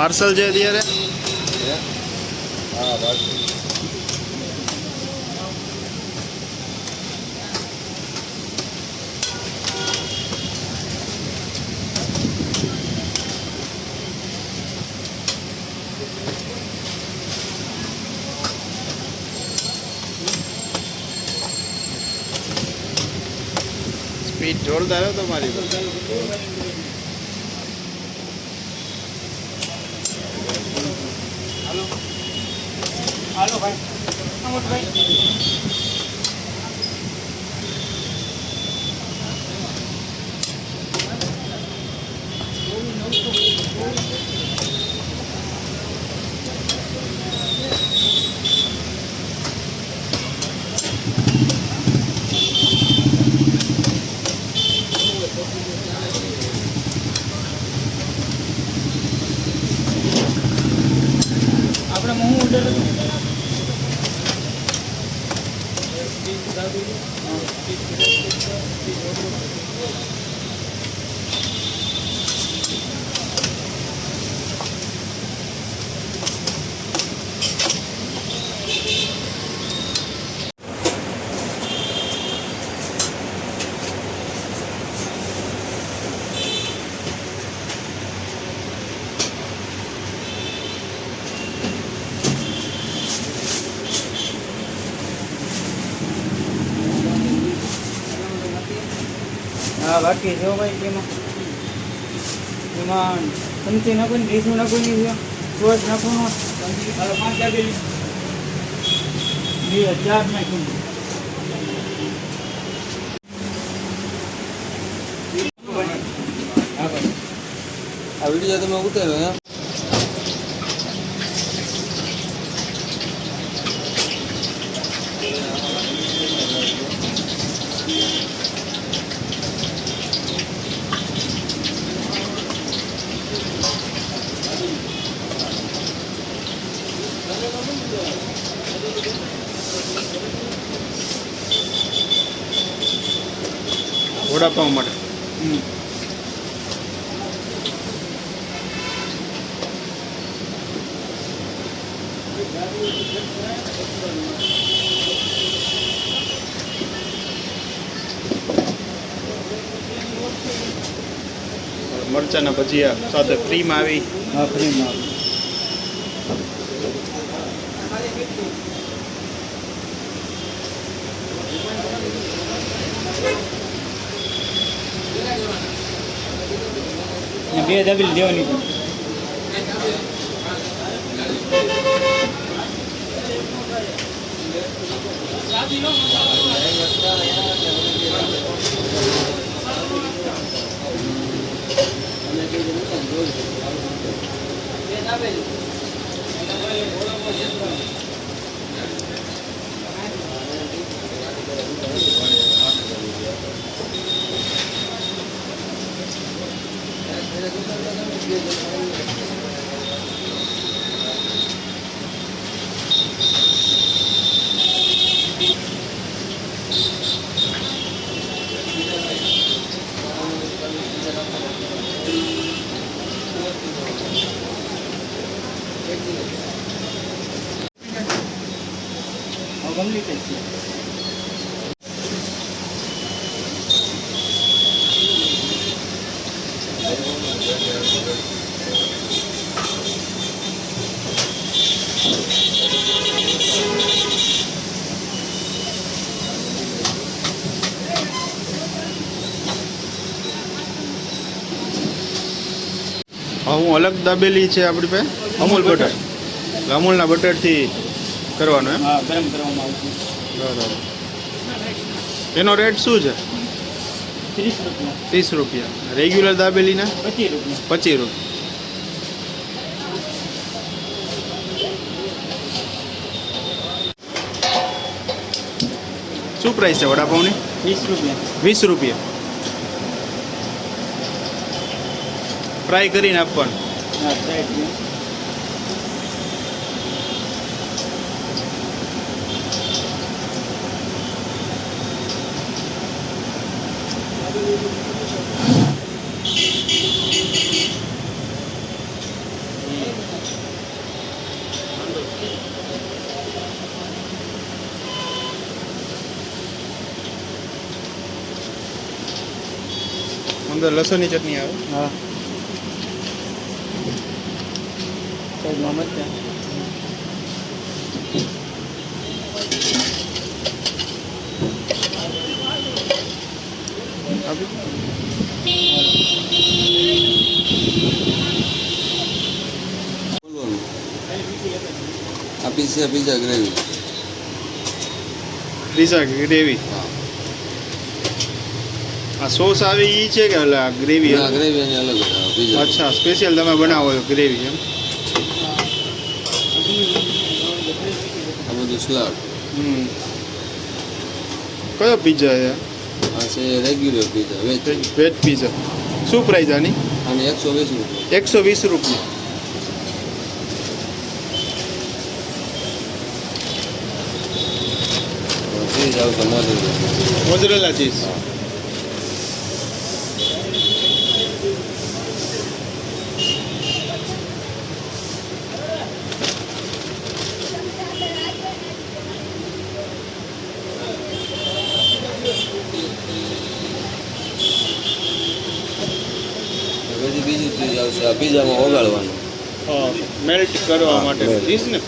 Parcel છે અત્યારે. હા પાર્સલ. સ્પીડ જોરદાર હો તમારી. હાલો હાલો ભાઈ, આપણે હું ઓર્ડર હતું. હા બાકી જો ભાઈ એમાં સમજી નાખો ને ડીશું નાખો ને સોસ નાખવાનો 5 દાબેલી 2000 નાખ્યું. આ વિડીયો તમે ઉતાર્યો હે? વડાપાઉં માટે. મરચાના ભજીયા સાથે ફ્રીમાં આવી. હા ફ્રીમાં બે દાબેલી દેવાની પણ. કમ્પ્લીટ છે. હું અલગ દાબેલી છે આપણી પાસે અમૂલ બટર. અમૂલના બટરથી કરવાનું એમ? હા ગરમ કરવામાં આવશે. બરાબર. એનો રેટ શું છે? 30 રૂપિયા. 30 રૂપિયા. રેગ્યુલર દાબેલીના 25 રૂપિયા. 25 રૂપિયા. શું પ્રાઇસ છે વડાપાઉંની? 20 રૂપિયા. 20 રૂપિયા. ફ્રાય કરીને આપવાનું. હા ફ્રાય છે. અંદર લસણની ચટણી આવે. હા સાઈડમાં મરચાં. બોલવાનું. આ પીઝા ગ્રેવી. Pizza gravy. હા આ સોસ આવે એ છે કે ઓલા ગ્રેવી? ના ગ્રેવી એની અલગ જ આવે પીઝા. અચ્છા, સ્પેશિયલ તમે બનાવો છો ગ્રેવી એમ? આ બધું સલાડ. કયો પીઝા છે? આ છે regular pizza veg. Veg pizza. શું પ્રાઇસ આની? અને 120 રૂપિયા. 120 રૂપિયા. ચીઝ આવશે મોઝરેલા ચીઝ. પછી બીજું ચીઝ આવશે આ પીઝામાં ઓગાળવાનું. હા, મેલ્ટ કરવા હા, માટે melt. ચીઝ ને.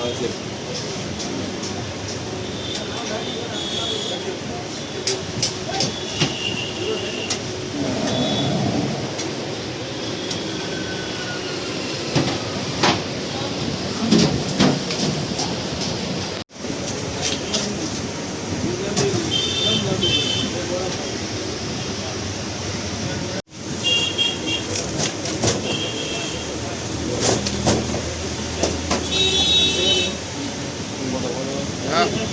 આવશે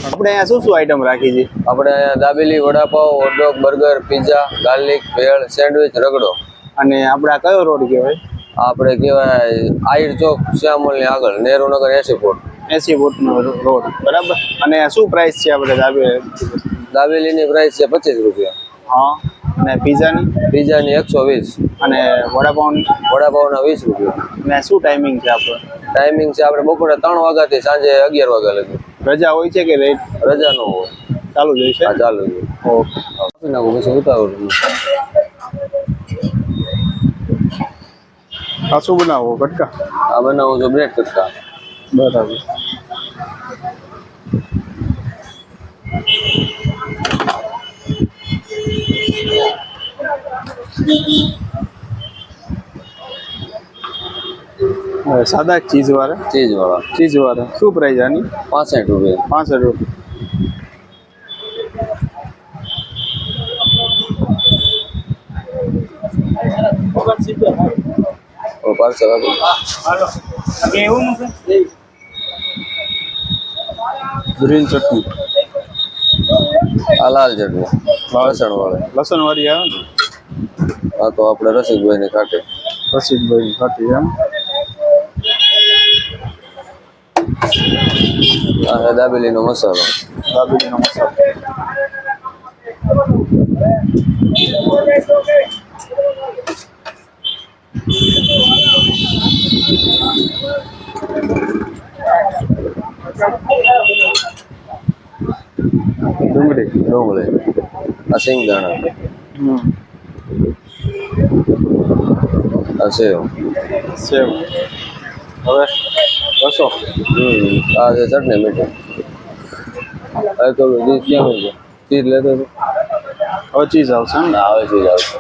આપણે અહીંયા શું શું આઈટમ રાખી છે? આપણે અહીંયા dabeli vada pav hotdog burger pizza garlic bhel sandwich રગડો. અને આપણે આ કયો રોડ કહેવાય? આપણે કહેવાય આહિર ચોક શ્યામોલની આગળ નહેરુનગર 80 ફૂટ. 80 ફૂટનો રોડ, બરાબર. અને શું પ્રાઇસ છે આપણે દાબેલીની પ્રાઇસ છે 25 રૂપિયા. હા, અને પીઝાની? પીઝાની 120. અને વડાપાવની? વડાપાવના 20 રૂપિયા. અને શું ટાઈમિંગ છે આપણે? ટાઈમિંગ છે આપણે બપોરે 3 વાગ્યાથી સાંજે 11 વાગ્યા લગી. રજા હોય છે કે લેટ? રજા ન હોય. ચાલુ જ હોય છે? હા ચાલુ છે. ઓકે. આપી નાખું પછી ઉતાવળ. આ શું બનાવો? કટકા? આ બનાવું છું બ્રેડ કટકા. બરાબર. સાદા ચીઝ વાળા? ચીઝ વાળા. ચીઝ વાળા. શું પ્રાઇસ આની? 65 રૂપિયા. 65 રૂપિયા. પાર્સલ આપો. ગ્રીન ચટણી. આ લાલ ચટણી લસણ વાળી. લસણ વાળી આવે ને? આ તો આપણે રસિકભાઈ ની ખાટે. રસિકભાઈ ખાતી એમ? આ છે દાબેલીનો મસાલો. દાબેલીનો મસાલો. ડુંગળી આ સિંગદાણા આ સેવ. હવે રસો. આ છે ચટણી મીઠી. આ તો ચીઝ ક્યાં છે? ચીઝ લેતો હતો. હવે ચીઝ આવશે ને? આવે ચીઝ આવશે.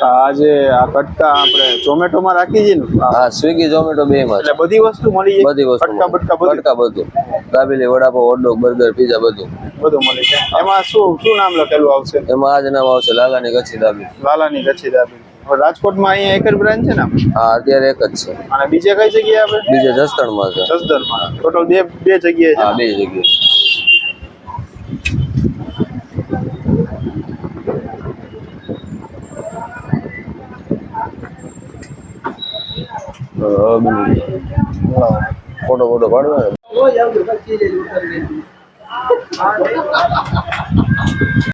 આજે આ કટકા આપણે ઝોમેટોમાં રાખી છે ને? હા સ્વિગી ઝોમેટો બેમાં છે. એટલે બધી વસ્તુ મળી જાય? બધી વસ્તુ કટકા બટકા બધું? કટકા બધું. Dabeli vada pav hotdog burger pizza બધું મળી જાય. એમાં શું નામ લખેલું આવશે? એમાં આ જ નામ આવશે લાલાની કચ્છી દાબેલી. લાલાની કચ્છી દાબેલી. હવે રાજકોટમાં અહીંયા એક જ બ્રાન્ચ છે ને? હા અત્યારે એક જ છે. અને બીજે કઈ જગ્યાએ આપણે? બીજે જસદણમાં છે. જસદણમાં. ટોટલ બે જગ્યાએ છે? હા 2 જગ્યાએ. ફોટો પાડવા